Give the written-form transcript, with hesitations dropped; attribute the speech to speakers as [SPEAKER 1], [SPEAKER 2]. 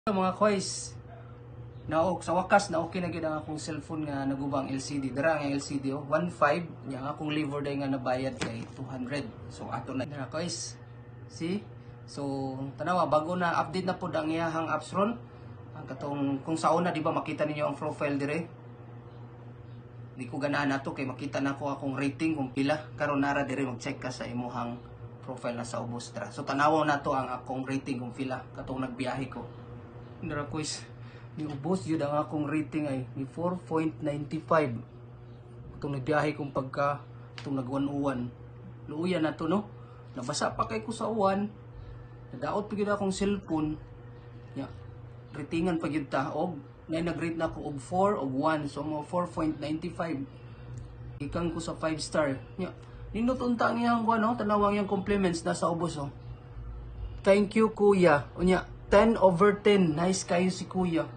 [SPEAKER 1] Mga koys, sa wakas na okay na gid ang akong cellphone nga nagubang LCD. Dara nga LCD 1.5 nya akong liver day nga nabayad kay 200. So ato na dara koys. See? So tanawa bago na update na pud ang iyahang apps ron. Ang katong kung sa una di ba makita ninyo ang profile dire. Di ko ganahan nato kay makita na ko akong rating kung pila. Karon nara dire mag-check ka sa imuhang profile na sa ubos dra. So tanawa na to ang akong rating kung pila katong nagbiyahe ko. Dara kois, ni ubos yun ang akong rating ay ni 4.95. Itong nagbiyahe kong pagka itong nag-101. Luuyan na to no. Nabasa pa kay ko sa uwan. Nadaot pa yun akong cellphone. Ya, ratingan pa yun ta. Og, nag-rate na ako og 4 og 1. So mo 4.95. Ikan ko sa 5 star. Ya, ninutunta ang iyang no? Tanawang yung compliments na sa ubos oh. Thank you kuya. Unya, 10/10. Nice kayo si kuya.